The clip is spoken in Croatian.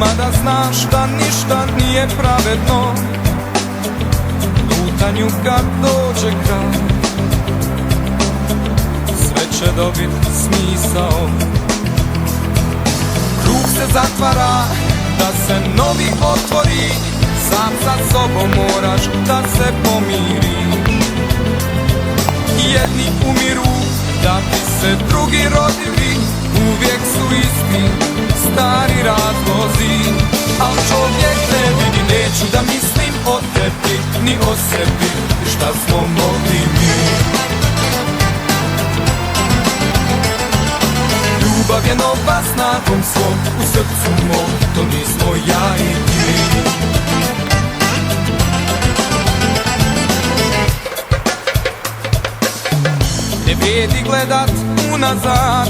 mada znaš da ništa nije pravedno, lutanju kad dođe kraj, sve će dobit smisao. Krug se zatvara, da se novi otvori, sam sa sobom moraš da se pomiri. Jedni umiru da bi se drugi rodili, uvijek su isti stari razlozi. Al čovjek ne vidi, neću da mislim o tebi ni o sebi, šta smo mogli mi. Ljubav je nova snagom svom, u srcu mom, to nismo ja i ti. Ne vrijedi gledat unazad,